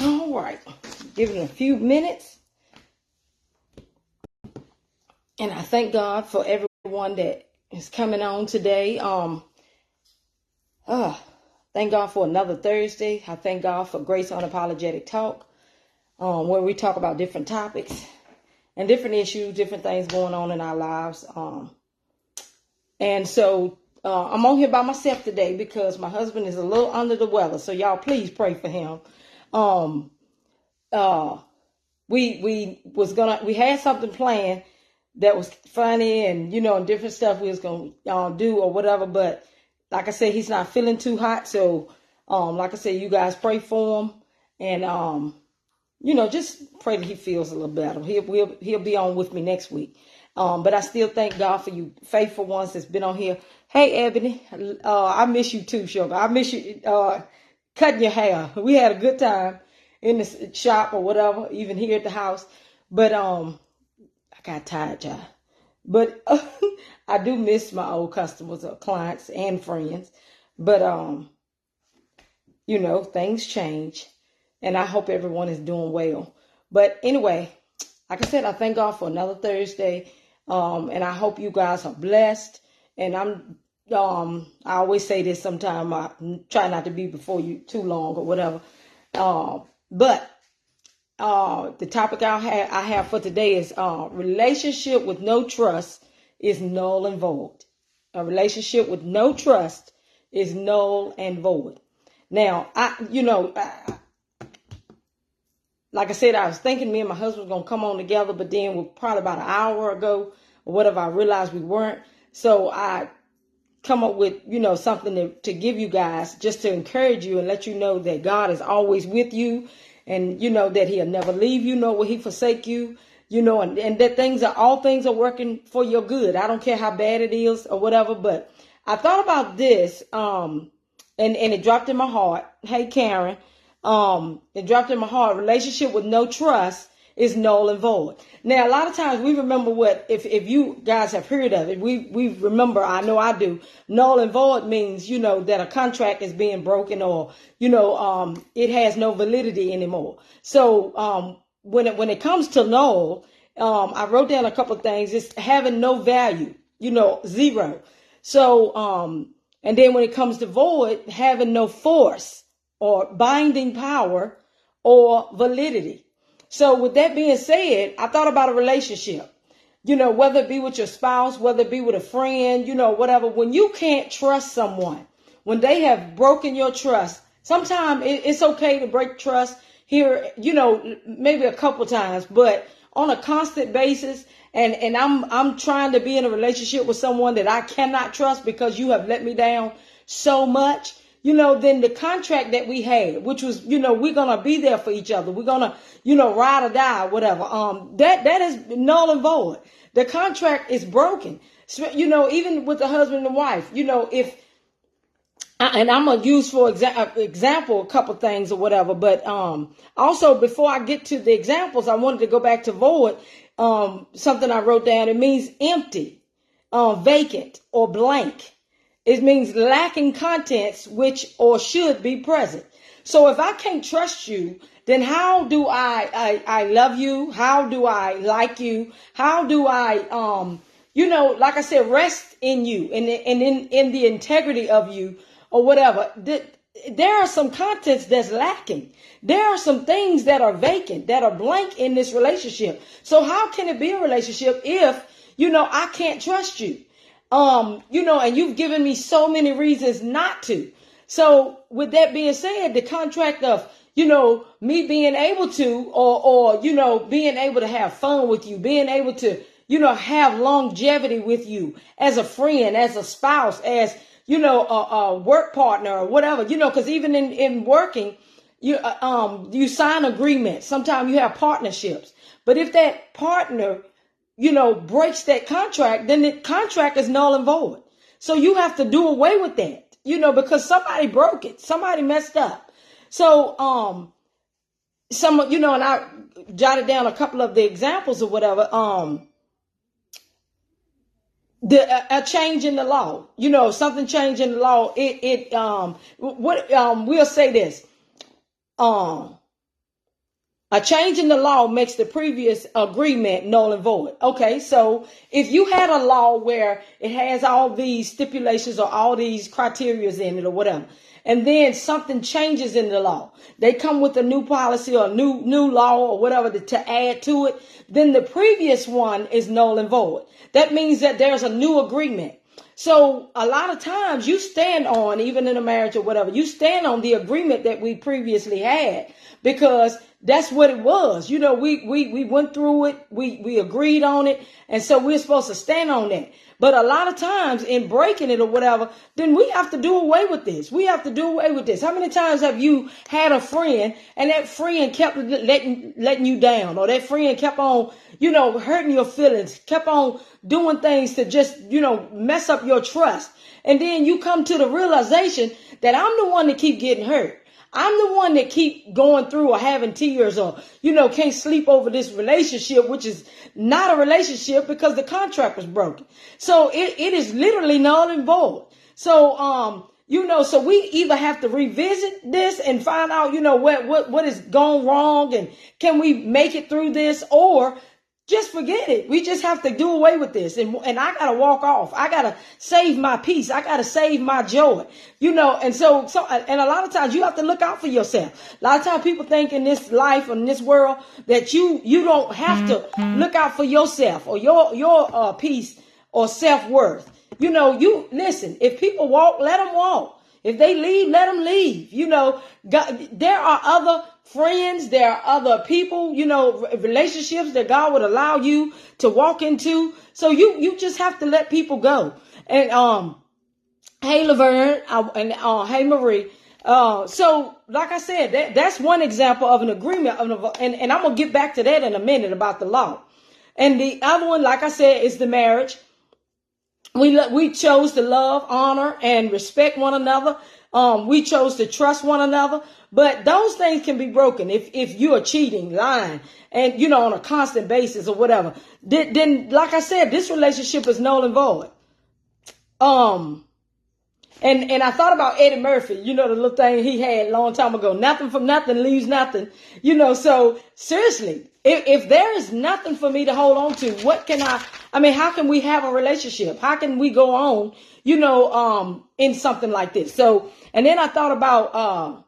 All right, give it a few minutes. And I thank God for everyone that is coming on today. Thank God for another Thursday. I thank God for Grace Unapologetic Talk, where we talk about different topics and different issues, different things going on in our lives. And so I'm on here by myself today because my husband is a little under the weather. So y'all please pray for him. We had something planned that was funny and, and different stuff we was going to do or whatever. But like I said, he's not feeling too hot. So, like I said, you guys pray for him and, just pray that he feels a little better. He'll be on with me next week. But I still thank God for you faithful ones that's been on here. Hey, Ebony, I miss you too, Sugar. I miss you cutting your hair. We had a good time in the shop or whatever, even here at the house. But I got tired, y'all. But I do miss my old customers or clients and friends. But, things change. And I hope everyone is doing well. But anyway, like I said, I thank God for another Thursday. And I hope you guys are blessed. And I always say this sometime. I try not to be before you too long or whatever. But the topic I have for today is relationship with no trust is null and void. A relationship with no trust is null and void. Now, like I said, I was thinking me and my husband were going to come on together, but then probably about an hour ago or whatever, I realized we weren't. So I come up with, something to give you guys just to encourage you and let you know that God is always with you and, that he'll never leave you, nor will he forsake you, and that all things are working for your good. I don't care how bad it is or whatever, but I thought about this, and it dropped in my heart. Hey, Karen. It dropped in my heart. Relationship with no trust is null and void. Now, a lot of times we remember if you guys have heard of it, we remember, I know I do, null and void means, that a contract is being broken or, it has no validity anymore. So, when it comes to null, I wrote down a couple of things. It's having no value, zero. So, and then when it comes to void, having no force or binding power or validity. So with that being said, I thought about a relationship, whether it be with your spouse, whether it be with a friend, whatever. When you can't trust someone, when they have broken your trust, sometimes it's okay to break trust here, maybe a couple times, but on a constant basis. And I'm trying to be in a relationship with someone that I cannot trust because you have let me down so much. Then the contract that we had, which was, we're going to be there for each other. We're going to, ride or die, whatever. That is null and void. The contract is broken. So, even with the husband and wife, and I'm going to use for example, a couple things or whatever. But, also before I get to the examples, I wanted to go back to void. Something I wrote down. It means empty, vacant or blank. It means lacking contents which or should be present. So if I can't trust you, then how do I love you? How do I like you? How do I, like I said, rest in you and in the integrity of you or whatever? There are some contents that's lacking. There are some things that are vacant, that are blank in this relationship. So how can it be a relationship if, I can't trust you? And you've given me so many reasons not to. So with that being said, the contract of, me being able to, or being able to have fun with you, being able to, have longevity with you as a friend, as a spouse, as, a work partner or whatever, because even in working, you sign agreements. Sometimes you have partnerships. But if that partner, breaks that contract, then the contract is null and void. So you have to do away with that, because somebody broke it. Somebody messed up. So, and I jotted down a couple of the examples or whatever. A change in the law, something changed in the law. We'll say this. A change in the law makes the previous agreement null and void. Okay, so if you had a law where it has all these stipulations or all these criteria in it or whatever, and then something changes in the law, they come with a new policy or new law or whatever to add to it, then the previous one is null and void. That means that there's a new agreement. So a lot of times you stand on, even in a marriage or whatever, you stand on the agreement that we previously had, because that's what it was. We went through it. We agreed on it. And so we're supposed to stand on that. But a lot of times in breaking it or whatever, then we have to do away with this. We have to do away with this. How many times have you had a friend and that friend kept letting you down, or that friend kept on, hurting your feelings, kept on doing things to just, mess up your trust. And then you come to the realization that I'm the one that keep getting hurt. I'm the one that keep going through or having tears or, can't sleep over this relationship, which is not a relationship because the contract was broken. So it is literally null and void. So, so we either have to revisit this and find out, what is going wrong and can we make it through this, or just forget it. We just have to do away with this. And I got to walk off. I got to save my peace. I got to save my joy, and so, and a lot of times you have to look out for yourself. A lot of times people think in this life, in this world, that you don't have to look out for yourself or your peace or self-worth. You listen, if people walk, let them walk. If they leave, let them leave. God, there are other friends, there are other people, relationships that God would allow you to walk into. So you just have to let people go. And hey Laverne, and hey Marie. So like I said, that's one example of an agreement, and I'm gonna get back to that in a minute about the law. And the other one, like I said, is the marriage. We chose to love, honor, and respect one another. We chose to trust one another. But those things can be broken if you are cheating, lying, and on a constant basis or whatever. Then, like I said, this relationship is null and void. And I thought about Eddie Murphy, the little thing he had a long time ago. Nothing from nothing leaves nothing. So seriously, if there is nothing for me to hold on to, how can we have a relationship? How can we go on, in something like this? So, and then I thought about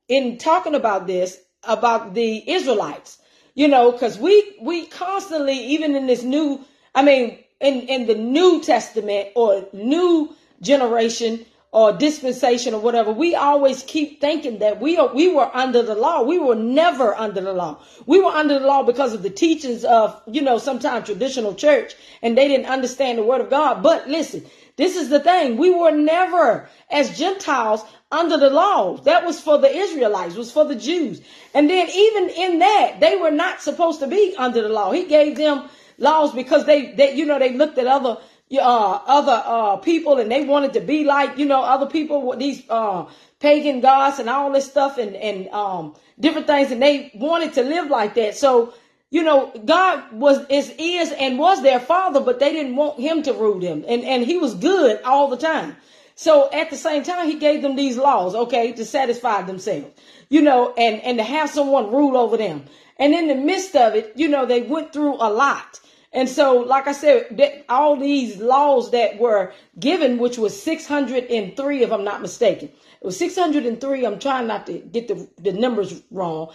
in talking about this, about the Israelites, because we constantly, even in this in the New Testament or new generation or dispensation or whatever, we always keep thinking that we were under the law. We were never under the law. We were under the law because of the teachings of, sometimes traditional church, and they didn't understand the word of God. But listen, this is the thing. We were never, as Gentiles, under the law. That was for the Israelites, was for the Jews. And then even in that, they were not supposed to be under the law. He gave them laws because they looked at other people and they wanted to be like, other people with these pagan gods and all this stuff and different things, and they wanted to live like that. So, God is and was their father, but they didn't want him to rule them, and he was good all the time. So at the same time, he gave them these laws, okay, to satisfy themselves, and to have someone rule over them. And in the midst of it, they went through a lot. And so, like I said, all these laws that were given, which was 603, if I'm not mistaken. It was 603. I'm trying not to get the numbers wrong.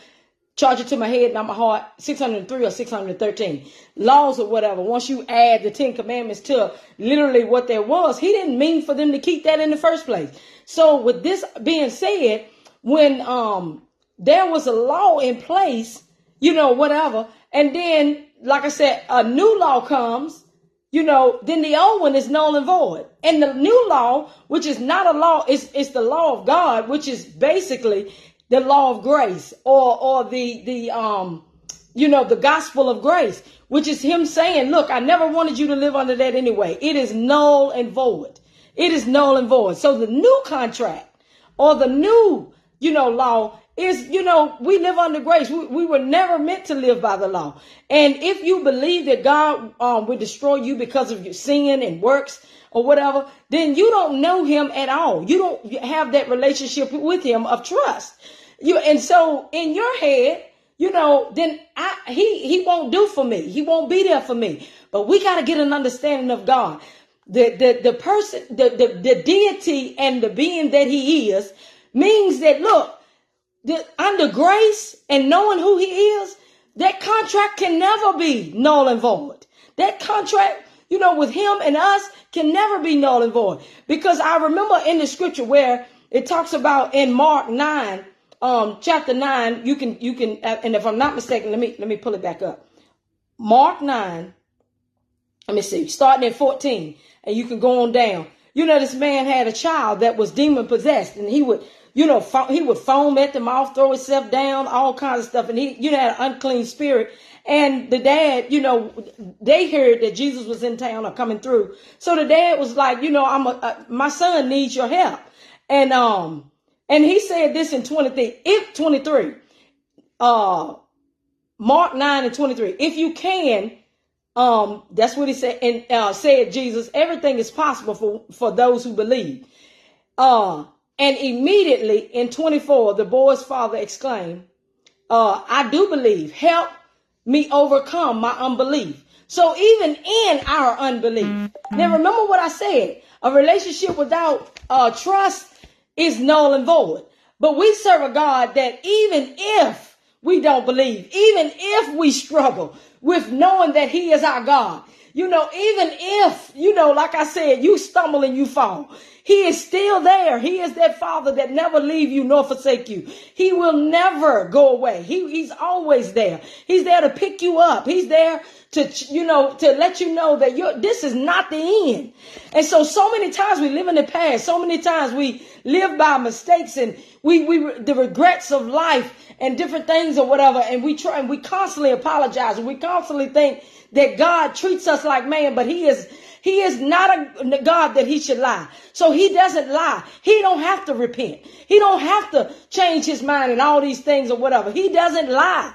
Charge it to my head, not my heart. 603 or 613 laws or whatever. Once you add the 10 commandments to literally what there was, he didn't mean for them to keep that in the first place. So with this being said, when there was a law in place, whatever, and then like I said, a new law comes, then the old one is null and void. And the new law, which is not a law, it's the law of God, which is basically the law of grace, or the gospel of grace, which is him saying, look, I never wanted you to live under that anyway. It is null and void. It is null and void. So the new contract, or the new, law is, we live under grace. We were never meant to live by the law. And if you believe that God will destroy you because of your sin and works or whatever, then you don't know him at all. You don't have that relationship with him of trust. And so in your head, then he won't do for me. He won't be there for me. But we got to get an understanding of God. The person, the deity and the being that he is means that, look, under grace and knowing who he is, that contract can never be null and void. That contract, with him and us can never be null and void. Because I remember in the scripture where it talks about in Mark 9, chapter 9, you can, and if I'm not mistaken, let me pull it back up. Mark 9, let me see, starting at 14, and you can go on down. This man had a child that was demon possessed, and he would, he would foam at the mouth, throw himself down, all kinds of stuff. And he, had an unclean spirit. And the dad, they heard that Jesus was in town or coming through. So the dad was like, my son needs your help. And he said this in 23, Mark 9 and 23. If you can, that's what he said. And said Jesus, everything is possible for those who believe. And immediately in 24, the boy's father exclaimed, I do believe. Help me overcome my unbelief. So even in our unbelief, now remember what I said, a relationship without trust is null and void. But we serve a God that even if we don't believe, even if we struggle with knowing that he is our God, even if, like I said, you stumble and you fall, he is still there. He is that father that never leave you nor forsake you. He will never go away. He's always there. He's there to pick you up. He's there to, to let you know that this is not the end. And so many times we live in the past. So many times we live by mistakes and the regrets of life and different things or whatever. And we constantly apologize. And we constantly think that God treats us like man, but he is not a God that he should lie. So he doesn't lie. He don't have to repent. He don't have to change his mind and all these things or whatever. He doesn't lie,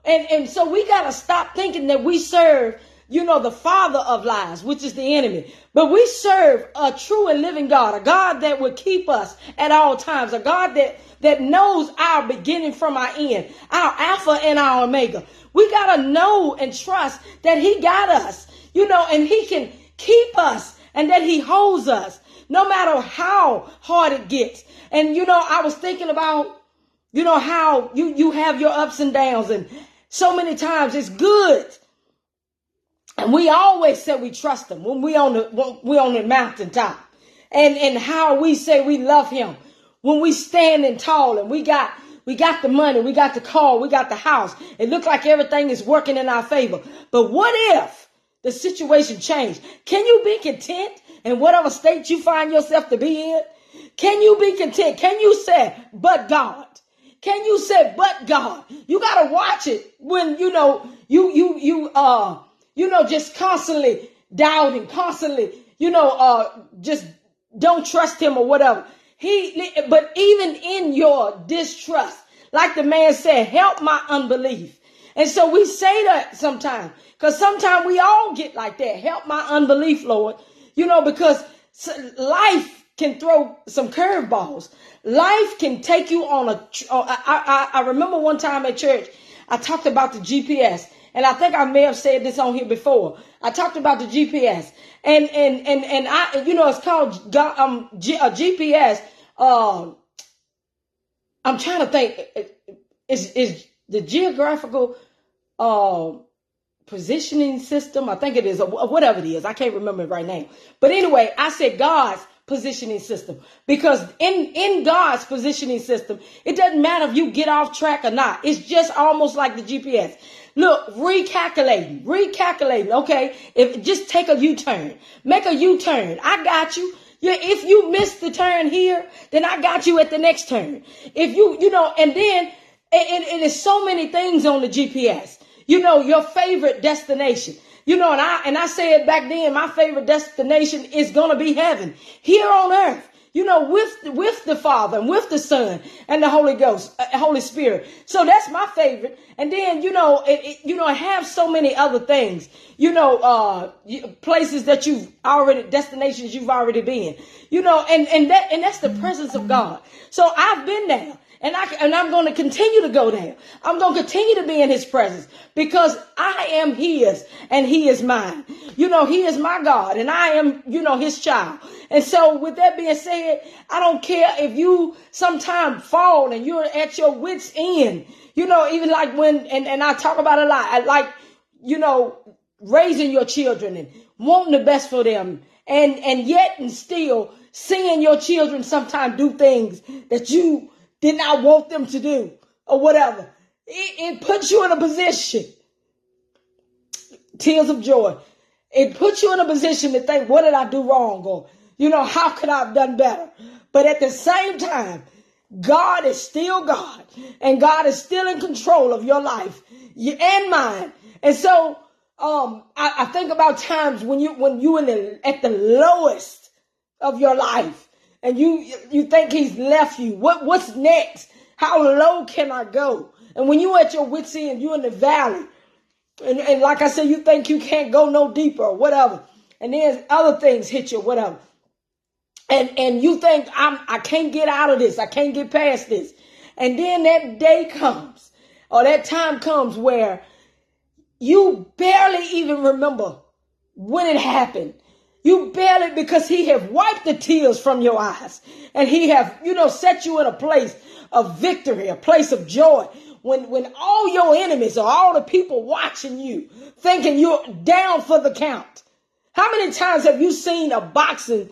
and so we got to stop thinking that we serve, the father of lies, which is the enemy. But we serve a true and living God, a God that will keep us at all times, a God that knows our beginning from our end, our Alpha and our Omega. We got to know and trust that he got us. And he can keep us and that he holds us no matter how hard it gets. And, I was thinking about, how you have your ups and downs, and so many times it's good. And we always say we trust him when we on the mountaintop, and how we say we love him when we standing tall and we got the money, we got the car, we got the house. It looks like everything is working in our favor. But what if the situation changed? Can you be content in whatever state you find yourself to be in? Can you be content? Can you say, but God? Can you say, but God? You got to watch it when, just constantly doubting, constantly, just don't trust him or whatever. But even in your distrust, like the man said, help my unbelief. And so we say that sometimes, because sometimes we all get like that. Help my unbelief, Lord. Because life can throw some curveballs. Life can take you on I remember one time at church, I talked about the GPS. And I think I may have said this on here before. I talked about the GPS. And I, it's called a GPS. I'm trying to think. Is the geographical positioning system? I think it is, or whatever it is. I can't remember it right now. But anyway, I said God's positioning system, because in God's positioning system, it doesn't matter if you get off track or not. It's just almost like the GPS. Look, recalculating. Okay, if just take a U-turn, make a U-turn. I got you. Yeah, if you miss the turn here, then I got you at the next turn. If and then it is so many things on the GPS. Your favorite destination. And I said back then, my favorite destination is gonna be heaven here on earth. With the Father and with the Son and the Holy Ghost, Holy Spirit. So that's my favorite. And then, it have so many other things, places that destinations you've already been, and that's the presence of God. So I've been there. And I'm going to continue to go there. I'm going to continue to be in his presence because I am his and he is mine. He is my God and I am, his child. And so with that being said, I don't care if you sometime fall and you're at your wit's end, even like when, and I talk about a lot, I like, raising your children and wanting the best for them and yet and still seeing your children sometimes do things that you did not want them to do or whatever. It puts you in a position, tears of joy. It puts you in a position to think, what did I do wrong? Or, how could I have done better? But at the same time, God is still God and God is still in control of your life and mine. And so, I think about times when you at the lowest of your life. And you think he's left you. What's next? How low can I go? And when you at your wit's end, you're in the valley. And like I said, you think you can't go no deeper or whatever. And then other things hit you, whatever. And you think I can't get out of this. I can't get past this. And then that day comes or that time comes where you barely even remember when it happened. You barely, because he have wiped the tears from your eyes and he have, set you in a place of victory, a place of joy. When all your enemies or all the people watching you thinking you're down for the count. How many times have you seen a boxing,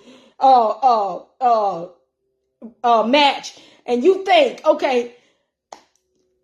match and you think, okay,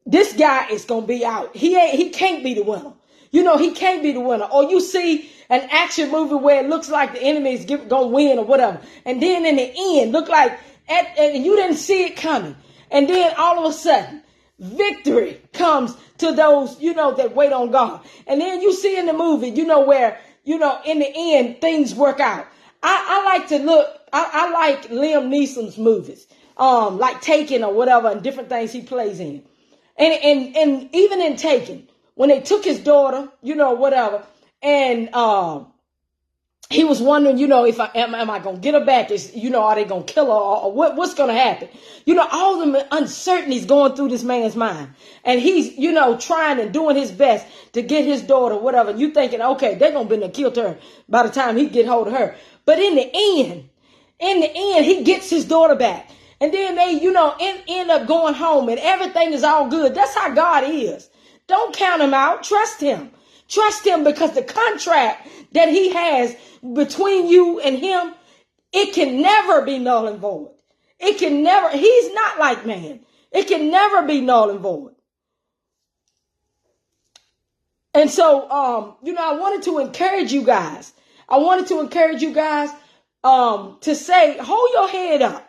this guy is going to be out. He can't be the winner. He can't be the winner. Or you see an action movie where it looks like the enemy is going to win or whatever. And then in the end, look like, and you didn't see it coming. And then all of a sudden, victory comes to those, that wait on God. And then you see in the movie, where, in the end, things work out. I like Liam Neeson's movies, like Taken or whatever, and different things he plays in. And even in Taken, when they took his daughter, whatever, and he was wondering, if am I going to get her back? Are they going to kill her or what's going to happen? All the uncertainties going through this man's mind. And he's, trying and doing his best to get his daughter, whatever. And you thinking, okay, they're going to be killed her by the time he get hold of her. But in the end, he gets his daughter back. And then they, end up going home and everything is all good. That's how God is. Don't count him out. Trust him. Trust him because the contract that he has between you and him, it can never be null and void. It can never, he's not like man. It can never be null and void. And so, I wanted to encourage you guys. To say, hold your head up.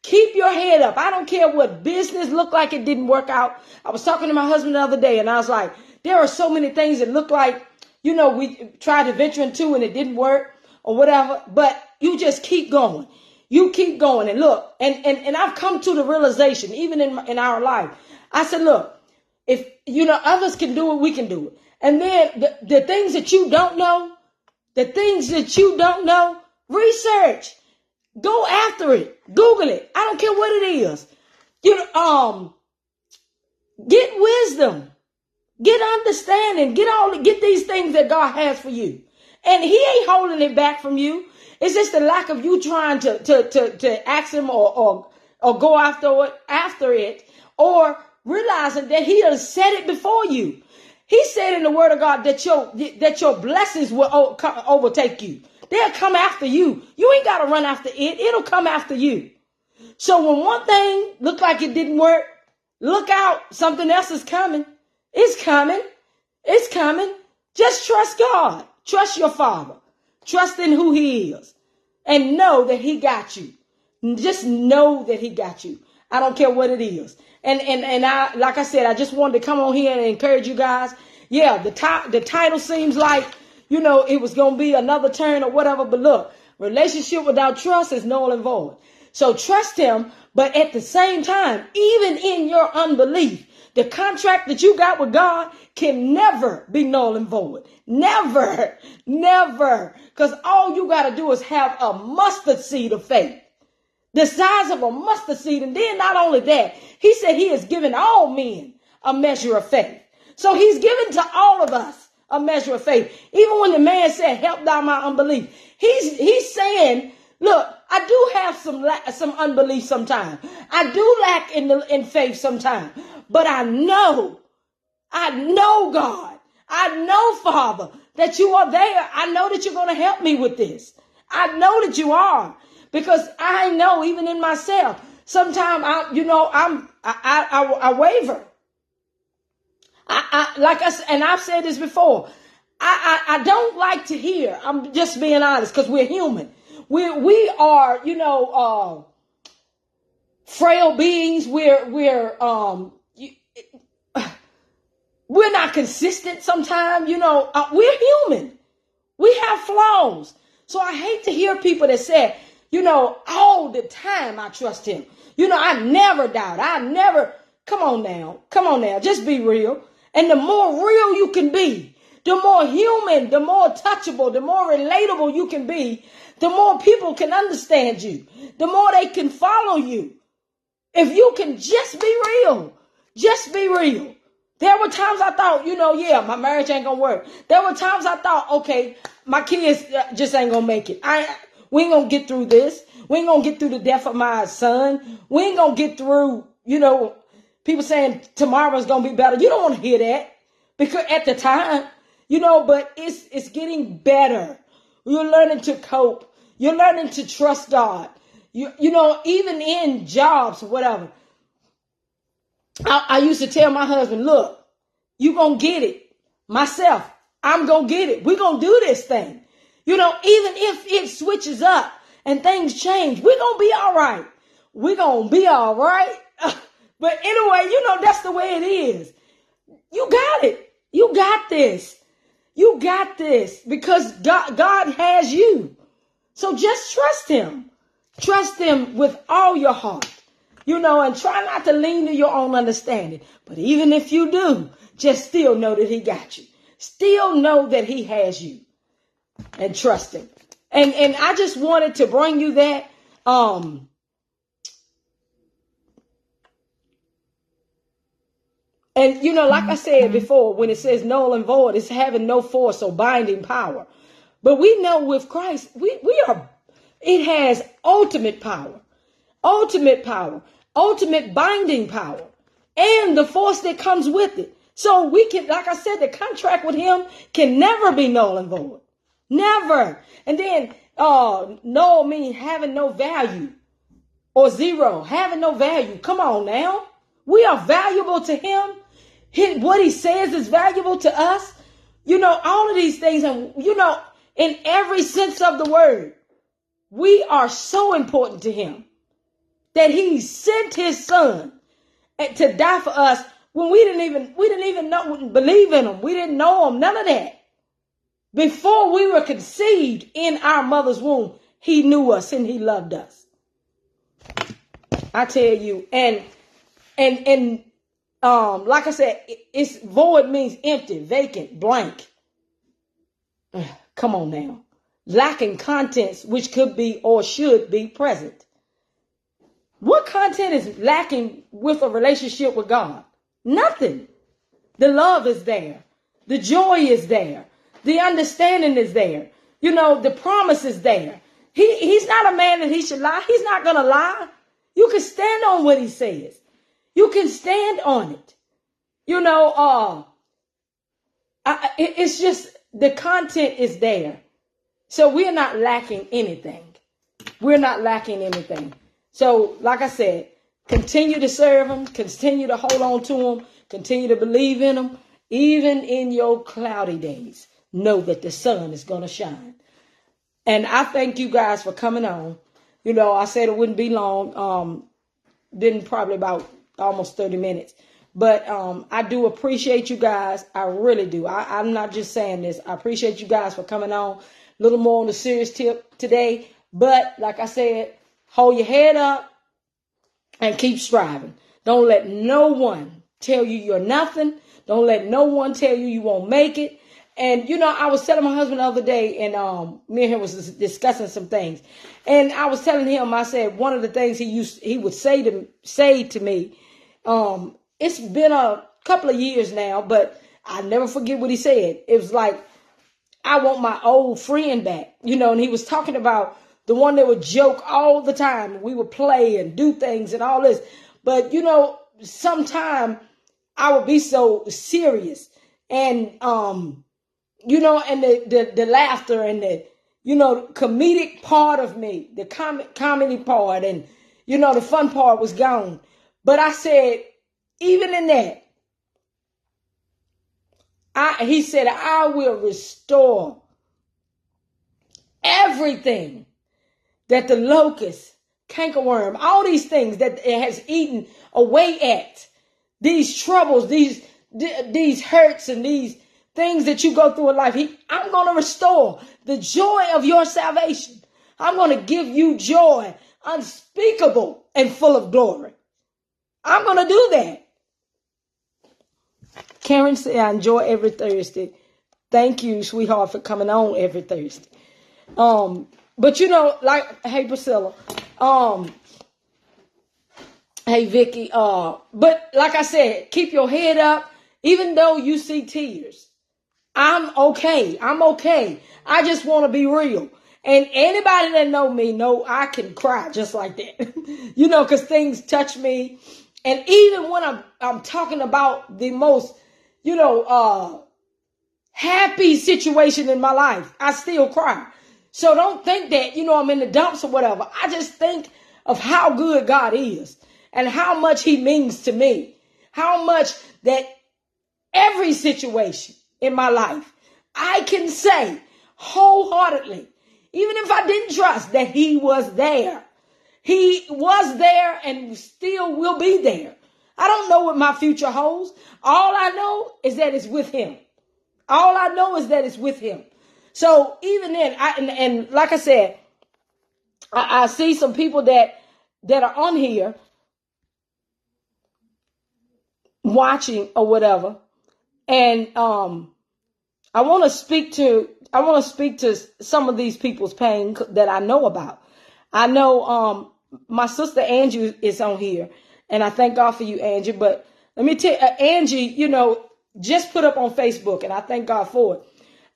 Keep your head up. I don't care what business looked like it didn't work out. I was talking to my husband the other day and I was like, there are so many things that look like, we tried to venture into and it didn't work or whatever, but you just keep going. You keep going and look, and I've come to the realization, even in our life, I said, look, if, others can do it, we can do it. And then the things that you don't know, research. Go after it. Google it. I don't care what it is. Get wisdom. Get understanding. Get these things that God has for you. And he ain't holding it back from you. It's just the lack of you trying to ask him or go after it, or realizing that he has said it before you. He said in the word of God that your blessings will overtake you. they'll come after you. You ain't got to run after it. It'll come after you. So when one thing looked like it didn't work, look out. Something else is coming. It's coming. It's coming. Just trust God. Trust your Father. Trust in who he is. And know that he got you. Just know that he got you. I don't care what it is. And I, like I said, I just wanted to come on here and encourage you guys. Yeah, the title seems like, it was going to be another turn or whatever. But look, relationship without trust is null and void. So trust him. But at the same time, even in your unbelief, the contract that you got with God can never be null and void. Never, never. Because all you got to do is have a mustard seed of faith. The size of a mustard seed. And then not only that, he said he has given all men a measure of faith. So he's given to all of us a measure of faith. Even when the man said, help thou my unbelief, he's saying, look, I do have some unbelief sometimes. I do lack in faith sometimes. But I know God. I know, Father, that you are there. I know that you're going to help me with this. I know that you are. Because I know even in myself, sometimes I waver. And I've said this before. I don't like to hear. I'm just being honest, because we're human. We are, frail beings. We're not consistent sometimes. We're human. We have flaws. So I hate to hear people that say, all the time I trust him. I never doubt. Come on now. Just be real. And the more real you can be, the more human, the more touchable, the more relatable you can be, the more people can understand you, the more they can follow you. If you can just be real, just be real. There were times I thought, my marriage ain't going to work. There were times I thought, okay, my kids just ain't going to make it. We ain't going to get through this. We ain't going to get through the death of my son. We ain't going to get through, people saying tomorrow's going to be better. You don't want to hear that, because at the time, but it's getting better. You're learning to cope. You're learning to trust God. Even in jobs or whatever. I used to tell my husband, look, you going to get it. Myself, I'm going to get it. We're going to do this thing. Even if it switches up and things change, we're going to be all right. We're going to be all right. But anyway, that's the way it is. You got it. You got this. You got this, because God has you. So just trust him. Trust him with all your heart. And try not to lean to your own understanding. But even if you do, just still know that he got you. Still know that he has you. And trust him. And I just wanted to bring you that. And, like I said before, when it says null and void, it's having no force or binding power. But we know with Christ, it has ultimate power, ultimate binding power, and the force that comes with it. So we can, like I said, the contract with him can never be null and void. Never. And then null means having no value, or zero, having no value. Come on now. We are valuable to him. What he says is valuable to us. All of these things. And, in every sense of the word, we are so important to him that he sent his son to die for us when we didn't even believe in him. We didn't know him. None of that. Before we were conceived in our mother's womb, he knew us and he loved us. I tell you, and like I said, it's void means empty, vacant, blank. Come on now. Lacking contents which could be or should be present. What content is lacking with a relationship with God? Nothing. The love is there. The joy is there. The understanding is there. The promise is there. He's not a man that he should lie. He's not going to lie. You can stand on what he says. You can stand on it. It's just the content is there. So we're not lacking anything. We're not lacking anything. So, like I said, continue to serve him, continue to hold on to him, continue to believe in him. Even in your cloudy days, know that the sun is going to shine. And I thank you guys for coming on. You know, I said it wouldn't be long. Been probably about almost 30 minutes. But I do appreciate you guys. I really do. I'm not just saying this. I appreciate you guys for coming on. A little more on the serious tip today. But like I said, hold your head up and keep striving. Don't let no one tell you you're nothing. Don't let no one tell you you won't make it. And, you know, I was telling my husband the other day, and me and him was discussing some things. And I was telling him, I said, one of the things he would say to me, it's been a couple of years now, but I never forget what he said. It was like, I want my old friend back, you know, and he was talking about the one that would joke all the time. We would play and do things and all this. But, you know, sometimes I would be so serious, and, you know, and the laughter and the, you know, comedic part of me, the comedy part and, you know, the fun part was gone. But I said, even in that, he said, I will restore everything that the locust, cankerworm, all these things that it has eaten away at. These troubles, these hurts and these things that you go through in life. I'm going to restore the joy of your salvation. I'm going to give you joy unspeakable and full of glory. I'm going to do that. Karen said, I enjoy every Thursday. Thank you, sweetheart, for coming on every Thursday. But you know, like, hey, Priscilla, hey, Vicky, but like I said, keep your head up, even though you see tears. I'm okay. I'm okay. I just want to be real. And anybody that know me know I can cry just like that, you know, because things touch me. And even when I'm talking about the most, you know, happy situation in my life, I still cry. So don't think that, you know, I'm in the dumps or whatever. I just think of how good God is and how much he means to me. How much that every situation in my life, I can say wholeheartedly, even if I didn't trust, that he was there. He was there and still will be there. I don't know what my future holds. All I know is that it's with him. All I know is that it's with him. So even then, and like I said, I see some people that are on here watching or whatever, and I want to speak to some of these people's pain that I know about. I know my sister Angie is on here, and I thank God for you, Angie. But let me tell you, Angie, you know, just put up on Facebook, and I thank God for it.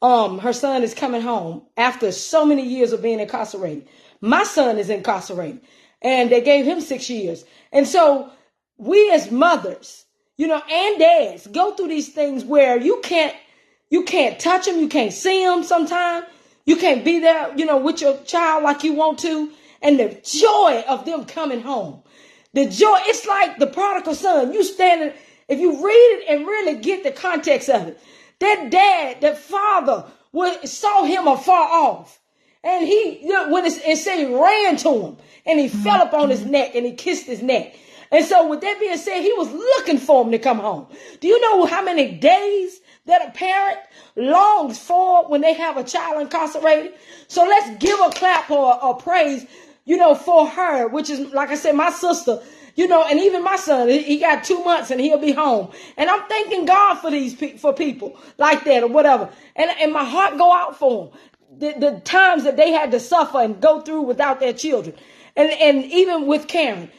Her son is coming home after so many years of being incarcerated. My son is incarcerated, and they gave him 6 years. And so we as mothers, you know, and dads go through these things where you can't touch them. You can't see them sometimes. You can't be there, you know, with your child like you want to. And the joy of them coming home, the joy, it's like the prodigal son. You standing, if you read it and really get the context of it, that dad, that father saw him afar off. And he, you know, when it said he ran to him and he fell up on his neck and he kissed his neck. And so with that being said, he was looking for him to come home. Do you know how many days that a parent longs for when they have a child incarcerated? So let's give a clap or a praise, you know, for her, which is, like I said, my sister, you know, and even my son, he got 2 months and he'll be home. And I'm thanking God for for people like that or whatever. And my heart go out for them. The times that they had to suffer and go through without their children. And even with Karen,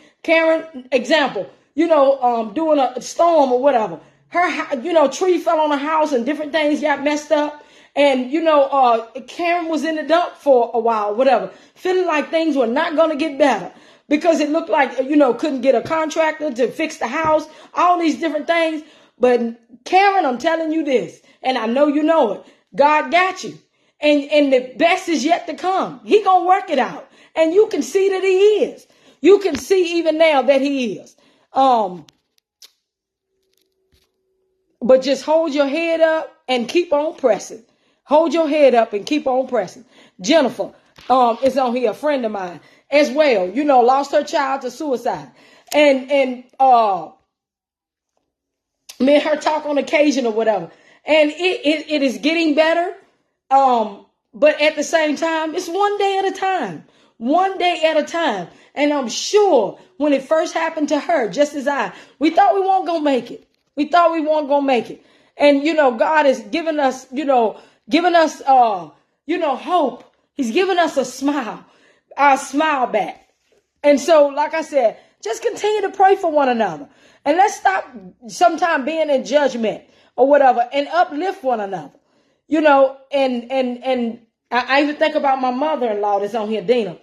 example, you know, doing a storm or whatever. Her, you know, tree fell on her house and different things got messed up. And, you know, Karen was in the dump for a while, whatever, feeling like things were not going to get better because it looked like, you know, couldn't get a contractor to fix the house, all these different things. But Karen, I'm telling you this, and I know you know it. God got you. And the best is yet to come. He gonna work it out. And you can see that he is. You can see even now that he is. But just hold your head up and keep on pressing. Hold your head up and keep on pressing. Jennifer is on here, a friend of mine as well. You know, lost her child to suicide. And me and her talk on occasion or whatever. And it is getting better. But at the same time, it's one day at a time. One day at a time. And I'm sure when it first happened to her, just as we thought we weren't going to make it. We thought we weren't going to make it. And, you know, God has given us, hope. He's given us a smile, our smile back. And so, like I said, just continue to pray for one another. And let's stop sometime being in judgment or whatever and uplift one another. You know, and I even think about my mother-in-law that's on here, Dina.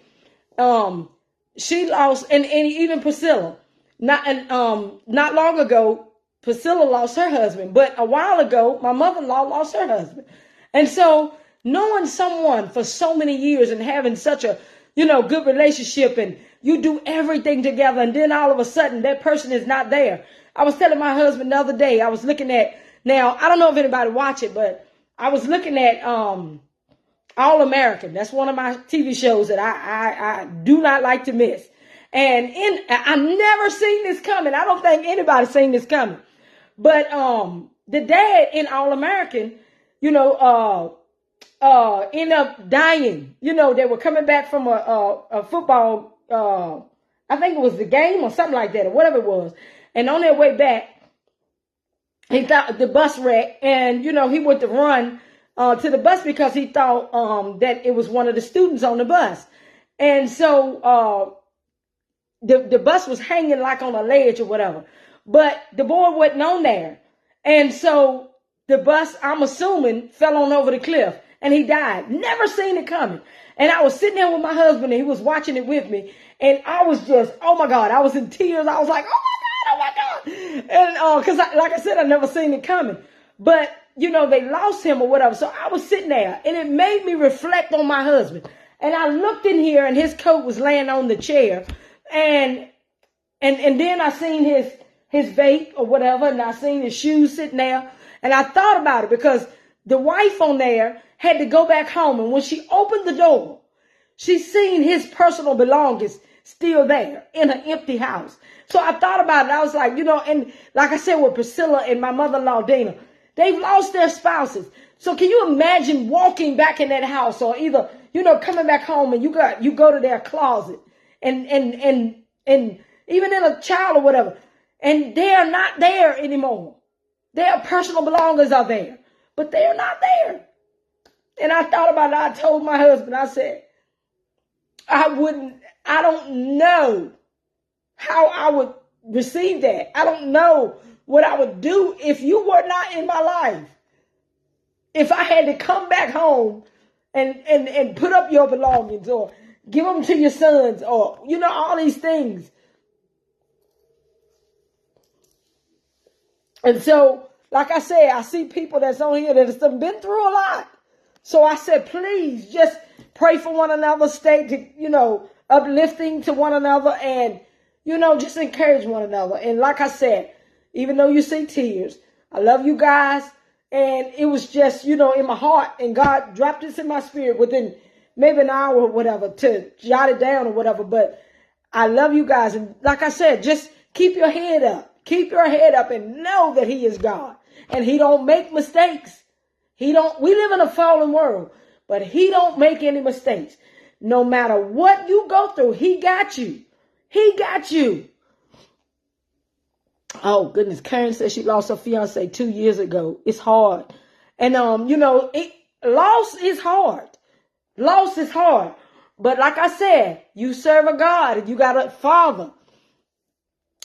She lost, and even Priscilla. Not long ago, Priscilla lost her husband. But a while ago, my mother-in-law lost her husband. And so knowing someone for so many years and having such a, good relationship, and you do everything together, and then all of a sudden that person is not there. I was telling my husband the other day, I was looking at, now, I don't know if anybody watch it, but I was looking at All American. That's one of my TV shows that I do not like to miss. And I've never seen this coming. I don't think anybody's seen this coming. But the dad in All American, ended up dying. They were coming back from a football, I think it was the game or something like that, or whatever it was. And on their way back, he thought the bus wrecked, and, he went to run to the bus because he thought that it was one of the students on the bus. And so the bus was hanging like on a ledge or whatever. But the boy wasn't on there. And so the bus, I'm assuming, fell on over the cliff and he died. Never seen it coming. And I was sitting there with my husband and he was watching it with me. And I was just, oh my God, I was in tears. I was like, oh my God. And because like I said, I never seen it coming. But, they lost him or whatever. So I was sitting there and it made me reflect on my husband. And I looked in here and his coat was laying on the chair. And then I seen his vape or whatever, and I seen his shoes sitting there. And I thought about it because the wife on there had to go back home. And when she opened the door, she seen his personal belongings still there in an empty house. So I thought about it. I was like, and like I said with Priscilla and my mother-in-law, Dana, they've lost their spouses. So can you imagine walking back in that house or either, coming back home and you go to their closet and even in a child or whatever, and they are not there anymore. Their personal belongings are there, but they are not there. And I thought about it. I told my husband, I said, I don't know how I would receive that. I don't know what I would do if you were not in my life. If I had to come back home and put up your belongings or give them to your sons or, all these things. And so, like I said, I see people that's on here that have been through a lot. So I said, please just pray for one another, stay to, uplifting to one another and, just encourage one another. And like I said, even though you see tears, I love you guys. And it was just, in my heart, and God dropped this in my spirit within maybe an hour or whatever to jot it down or whatever. But I love you guys. And like I said, just keep your head up. Keep your head up and know that he is God. And he don't make mistakes. We live in a fallen world, but he don't make any mistakes. No matter what you go through, he got you. He got you. Oh, goodness. Karen says she lost her fiance 2 years ago. It's hard. And, loss is hard. Loss is hard. But like I said, you serve a God and you got a Father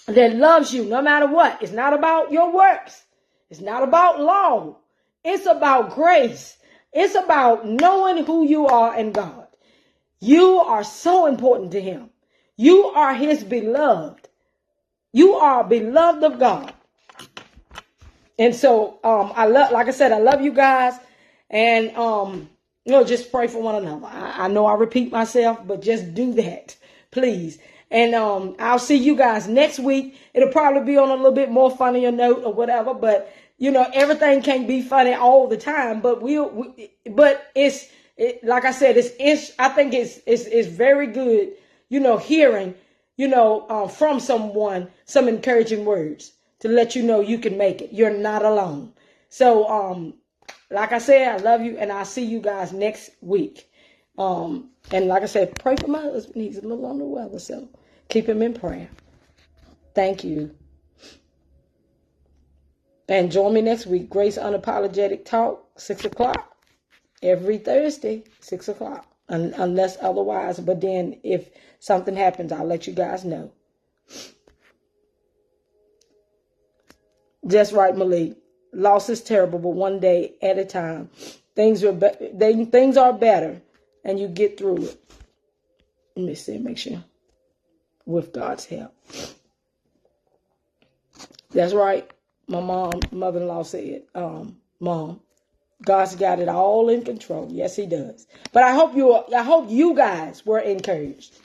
that loves you no matter what. It's not about your works. It's not about law. It's about grace. It's about knowing who you are in God. You are so important to him. You are his beloved. You are beloved of God. And so, like I said, I love you guys. And, just pray for one another. I know I repeat myself, but just do that, please. And I'll see you guys next week. It'll probably be on a little bit more funnier note or whatever, but everything can't be funny all the time. But but like I said, I think it's very good, hearing, from someone some encouraging words to let you know you can make it. You're not alone. So like I said, I love you, and I'll see you guys next week. And like I said, pray for my husband. He's a little on the weather, so keep him in prayer. Thank you. And join me next week. Grace Unapologetic Talk, 6 o'clock. Every Thursday, 6 o'clock. Unless otherwise. But then if something happens, I'll let you guys know. Just right, Malik. Loss is terrible, but one day at a time. Things are better, and you get through it. Let me see, make sure. With God's help. That's right. My mother-in-law said, Mom, God's got it all in control. Yes, he does. But I hope you guys were encouraged.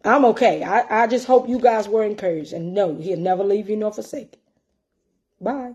I'm okay. I just hope you guys were encouraged, and no, he'll never leave you nor forsake you. Bye.